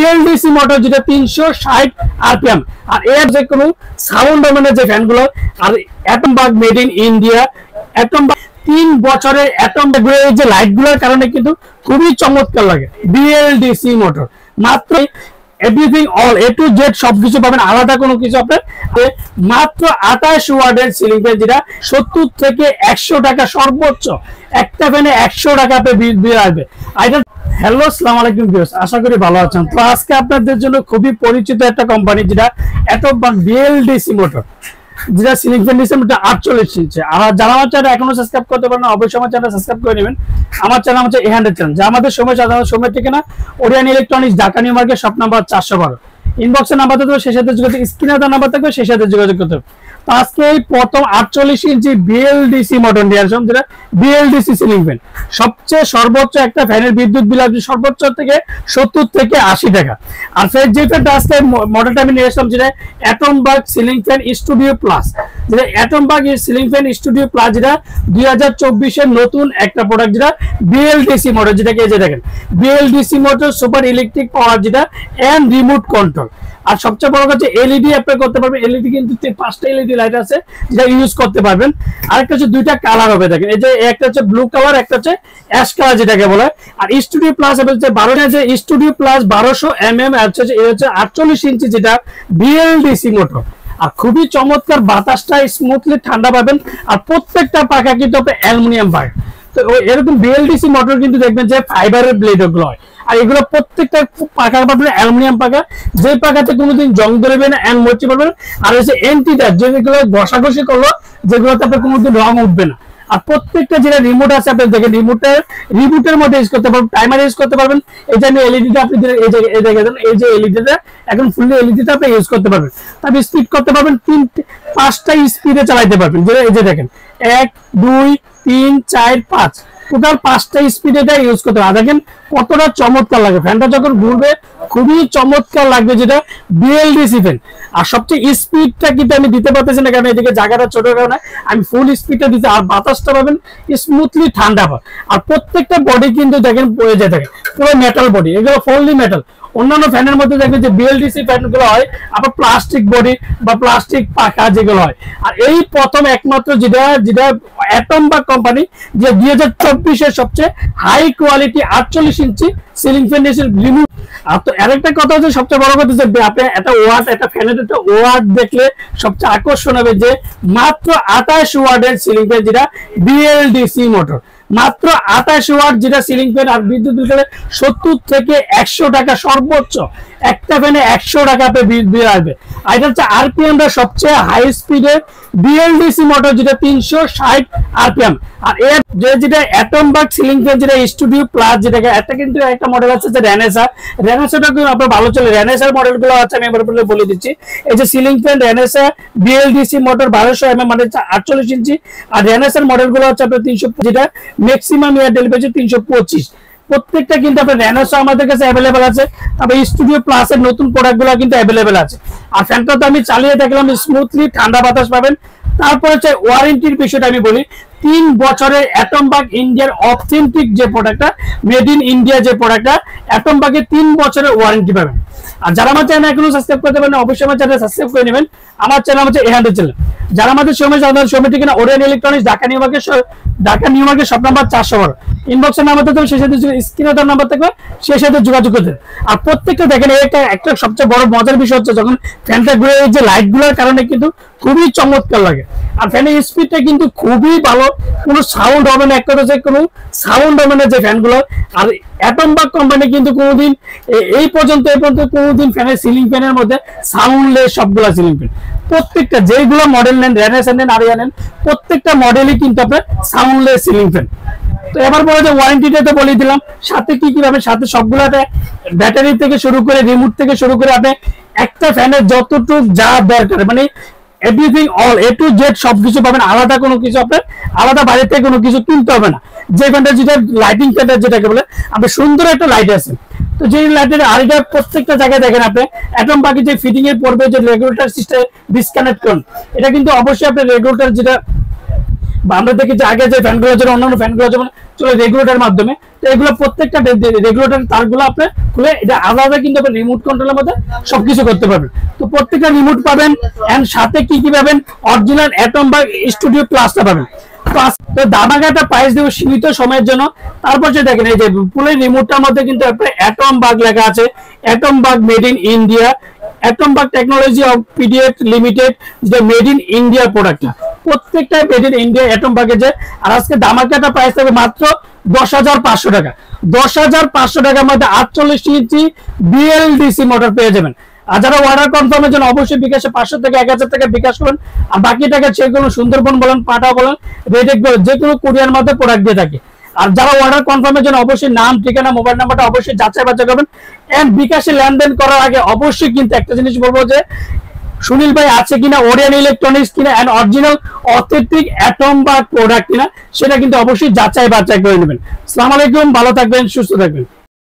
BLDC motor যেটা 360 RPM. আর এর যে কোনো সাউন্ড ডোমেনের যে ফ্যানগুলো, আর অ্যাটমবাগ মেড ইন ইন্ডিয়া, অ্যাটমবাগ 3 বছরের অ্যাটমবাগ এই যে লাইটগুলোর কারণে কিন্তু খুবই চমৎকার লাগে। বিএলডিসি মোটর মাত্র everything all A to Z সবকিছু পাবেন, আলাদা কোনো কিছু আপনার মাত্র 28 ওয়াটের সিলিং ফ্যান, যেটা 70 থেকে 100 টাকা সর্বোচ্চ, একটা ফ্যানে 100 টাকা আপনি বিল আসবে। হ্যালো, আসসালামু আলাইকুম ভিউয়ার্স, আশা করি ভালো আছেন। তো আজকে আপনাদের জন্য খুবই পরিচিত একটা কোম্পানি, যেটা অ্যাটমবাগ বিএলডিসি মোটর, যেটা সিলিং ফ্যান দিচ্ছে 48 ইঞ্চি। আর যারা আমার চ্যানেল এখনো সাবস্ক্রাইব করতে পারেন, অবশ্যই আমার চ্যানেল সাবস্ক্রাইব করে নেবেন। আমার চ্যানেল হচ্ছে এ100 চ্যানেল, যা আমাদের সময় ঠিকানা Orion electronics, Dhaka New Market, shop number 412। ইনবক্সের নাম্বার থাকবে, সেই সাথে যোগাযোগ, স্ক্রিনে দেওয়া নাম্বার থাকবে, সেই সাথে যোগাযোগ করতে হবে। তো আজকে এই প্রথম 48 ইঞ্চি বিএলডিসি মোটর নিয়ে আসলাম, যেটা বিএলডিসি সিলিং ফ্যান। সবচেয়ে সর্বোচ্চ একটা ফ্যানের বিদ্যুৎ বিল আসবে সর্বোচ্চ থেকে 70 থেকে 80 টাকা। আর যে ফ্যানটা আজকে মডেলটা আমি নিয়ে আসলাম, যেটা অ্যাটমবাগ সিলিং ফ্যান স্টুডিও প্লাস, যেটা অ্যাটমবাগ সিলিং ফ্যান স্টুডিও প্লাস, যেটা 2024 এর নতুন একটা প্রোডাক্ট, যেটা বিএলডিসি মোটর, যেটাকে এই যে দেখেন BLDC motor super electric power, যেটা এন্ড রিমোট কন্ট্রোল। আর সবচেয়ে বড় কথা এলইডি অ্যাপ্লাই করতে পারবেন। এলইডি কিন্তু 5টা এলইডি লাইট আছে, যেটা ইউজ করতে পারবেন। আরেকটা হচ্ছে 2টা কালার হবে, দেখেন এই যে একটা হচ্ছে ব্লু কালার, একটা হচ্ছে অ্যাশ কালার যেটাকে বলে। আর স্টুডিও প্লাস হচ্ছে 12টা, যে স্টুডিও প্লাস 1200 mm, এই হচ্ছে 48 ইঞ্চি, যেটা বিএলডিসি মোটর। আর খুবই চমৎকার, বাতাসটা স্মুথলি ঠান্ডা পাবেন। আর প্রত্যেকটা পাখা কিন্তু অ্যালুমিনিয়াম পাখা। তো এরকম বিএলডিসি মোটর কিন্তু দেখবেন যে ফাইবারের ব্লেড গুলো হয়, আর এগুলো প্রত্যেকটা পাখা পাবেন অ্যালুমিনিয়াম পাখা, যে পাখাতে কোনোদিন জং ধরবে না, এন্ড মরচে পারবেন। আর হচ্ছে এন্টিটাচ, যেগুলো ঘষাঘষি করলো যেগুলোতে আপনার কোনোদিন রং উঠবে না। আর প্রত্যেকটা যেটা রিমোট আছে, আপনি দেখেন রিমোটের মধ্যে ইউজ করতে পারবেন, টাইমার ইউজ করতে পারবেন। এই যে আমি এলইডিটা আপনি এই যে এলইডিটা এখন ফুললি এলইডিটা আপনি ইউজ করতে পারবেন। তারপর স্পিড করতে পারবেন 5টা স্পিডে চালাতে পারবেন। এই যে দেখেন 1 2 3 4 5 টোটাল 5টা স্পিড এটা ইউজ করতে হবে। দেখেন কতটা চমৎকার লাগে, ফ্যানটা যখন ঘুরবে খুবই চমৎকার লাগবে, যেটা বিএলডিসি ফ্যান। আর সবচেয়ে স্পিডটা কিন্তু আমি দিতে পারতেছি না, কারণ এদিকে জায়গাটা ছোট কারণে আমি ফুল স্পিডটা দিতে। আর বাতাসটা পাবেন স্মুথলি ঠান্ডা পাবেন। আর প্রত্যেকটা বডি কিন্তু দেখেন পড়ে যায়, দেখেন পুরো মেটাল বডি, এগুলো ফুললি মেটাল। অন্যান্য ফ্যানের মধ্যে দেখবেন যে বিএলডিসি ফ্যানগুলো হয় আবার প্লাস্টিক বডি বা প্লাস্টিক পাখা যেগুলো হয়। আর এই প্রথম একমাত্র যেটা অ্যাটমবাগ কোম্পানি, যে 2024 এর সবচেয়ে হাই কোয়ালিটি 48 ইঞ্চি সিলিং ফ্যান রিমোট। আর তো আরেকটা কথা হচ্ছে, সবচেয়ে বড় কথা হচ্ছে আপনি একটা ফ্যানের একটা ওয়াট দেখলে সবচেয়ে আকর্ষণ হবে, যে মাত্র 28 ওয়াটের সিলিং ফ্যান, যেটা বিএলডিসি মোটর। মাত্র 28 ওয়াট যেটা সিলিং ফ্যান, আর বিদ্যুৎ বিল 70 থেকে 100 টাকা সর্বোচ্চ, একটা ফ্যানে 100 টাকা আপনি বিল আসবে। আর এটা হচ্ছে আরপিএম টা সবচেয়ে হাই স্পিডের বিএলডিসি মোটর, যেটা 360 আরপিএম। আর এর যেটা অ্যাটমবাগ সিলিং ফ্যান, যেটা স্টুডিও প্লাস, যেটাকে একটা কিন্তু একটা মডেল আছে যে রেনেসাটা কিন্তু আপনার ভালো চলে। রেনেসার মডেলগুলো আছে, আমি এবার বলে দিচ্ছি। এই যে ceiling fan Renaissance BLDC motor 1200 mm, মানে 48 ইঞ্চি। আর রেনেসার মডেলগুলো হচ্ছে আপনার 300, যেটা ম্যাক্সিমাম ইয়ার ডেলিভারি 325। প্রত্যেকটা কিন্তু আপনার রেনেসা আমাদের কাছে অ্যাভেলেবেল আছে। তবে স্টুডিও প্লাসের নতুন প্রোডাক্টগুলো কিন্তু অ্যাভেলেবেল আছে। আর ফ্যানটা তো আমি চালিয়ে দেখলাম, স্মুথলি ঠান্ডা বাতাস পাবেন। তারপর হচ্ছে ওয়ারেন্টির বিষয়টা আমি বলি, 3 বছরের অ্যাটমবাগ ইন্ডিয়ার অথেন্টিক যে প্রোডাক্টটা, মেড ইন ইন্ডিয়া যে প্রোডাক্টটা, অ্যাটমবাগে 3 বছরের ওয়ারেন্টি পাবেন। আর যারা আমার চ্যানেল এখনো সাবস্ক্রাইব করতে পারেন, অবশ্যই আমার চ্যানেল সাবস্ক্রাইব করে নেবেন। আমার চ্যানেল হচ্ছে এ100 চ্যানেল, যারা আমাদের সময় ঠিকানা Orion electronics, Dhaka New Market, shop number 412। ইনবক্সের নাম্বার থাকবে, সেই সাথে স্ক্রিনে দেওয়া নাম্বার থাকবে, সেই সাথে যোগাযোগ করতে। আর প্রত্যেকটা দেখেন একটা সবচেয়ে বড় মজার বিষয় হচ্ছে, যখন ফ্যানটা ঘুরে এই যে লাইটগুলোর কারণে কিন্তু খুবই চমৎকার লাগে। আর ফ্যানের স্পিডটা কিন্তু খুবই ভালো, কোনো সাউন্ড হবে না, একটা হচ্ছে কোনো সাউন্ড হবে না যে ফ্যানগুলো। আর অ্যাটমবাগ কোম্পানি কিন্তু কোনোদিন এই পর্যন্ত কোনোদিন ফ্যানের সিলিং ফ্যানের মধ্যে সাউন্ডলেস সবগুলো সিলিং ফ্যান, প্রত্যেকটা যেগুলো মডেল নেন, রেনেসা নেন, আরিয়া নেন, প্রত্যেকটা মডেলই কিন্তু আপনার সাউন্ডলেস সিলিং ফ্যান। তো এবার পরে যে ওয়ারেন্টিটা তো বলে দিলাম, সাথে কি পাবেন, সাথে সবগুলোতে ব্যাটারি থেকে শুরু করে রিমোট থেকে শুরু করে আপনি একটা ফ্যানের যতটুকু যা দরকার, মানে everything all A to Z সবকিছু পাবেন। আলাদা কোনো কিছু আপনার আলাদা বাইরে থেকে কোনো কিছু কিনতে হবে না। যে ফ্যানটা যেটা লাইটিং ফ্যানটা যেটাকে বলে, আপনার সুন্দর একটা লাইট আছে। তো যে লাইটের আরেকটা প্রত্যেকটা জায়গায় দেখেন আপনি অ্যাটমবাগ যে ফিটিং এর পড়বে, যে রেগুলেটর সিস্টেম ডিসকানেক্ট করুন, এটা কিন্তু অবশ্যই আপনার রেগুলেটর, যেটা আমরা দেখি যে আগে যে ফ্যানগুলো ছিল, অন্যান্য ফ্যানগুলো যেমন চলে রেগুলেটরের মাধ্যমে, তো এগুলো প্রত্যেকটা রেগুলেটর তারগুলো আপনি খুলে এটা আলাদা কিন্তু আপনি রিমোট কন্ট্রোলের মধ্যে সবকিছু করতে পারবেন। তো প্রত্যেকটা রিমোট পাবেন এন্ড সাথে কি কি পাবেন, অরিজিনাল অ্যাটম বাগ স্টুডিও ক্লাসটা পাবেন। তো দামাকাটা প্রাইস দেবো সীমিত সময়ের জন্য। তারপর যে দেখেন এই যে পুরো রিমোটটার মধ্যে কিন্তু আপনার অ্যাটম বাগ লেখা আছে, Atomberg made in India, Atomberg technology of PDF limited, যে মেড ইন ইন্ডিয়া প্রোডাক্টটা প্রত্যেকটা মেড ইন ইন্ডিয়া অ্যাটম বাগের যে। আর আজকে দামাকাটা প্রাইস থাকবে মাত্র 10,500 টাকা। 10,500 টাকার মধ্যে 48 ইঞ্চি বিএলডিসি মোটর পেয়ে যাবেন। আর যারা অর্ডার কনফার্মের জন্য অবশ্যই বিকাশে 500 থেকে 1000 টাকা বিকাশ করুন। আর বাকি টাকা যে কোনো সুন্দরবন বলেন, পাটা বলেন, রেডেক বলেন, যে কোনো কুরিয়ার মধ্যে প্রোডাক্ট দিয়ে থাকে। আর যারা অর্ডার কনফার্মের জন্য অবশ্যই নাম, ঠিকানা, মোবাইল নাম্বারটা অবশ্যই যাচাই বাছাই করবেন। এন্ড বিকাশে লেনদেন করার আগে অবশ্যই কিন্তু একটা জিনিস বলবো যে সুনীল ভাই আছে কিনা, ওরিয়ন ইলেকট্রনিক্স কিনা, and original authentic Atomberg product কিনা, সেটা কিন্তু অবশ্যই যাচাই বাছাই করে নেবেন। আসসালামু আলাইকুম, ভালো থাকবেন, সুস্থ থাকবেন।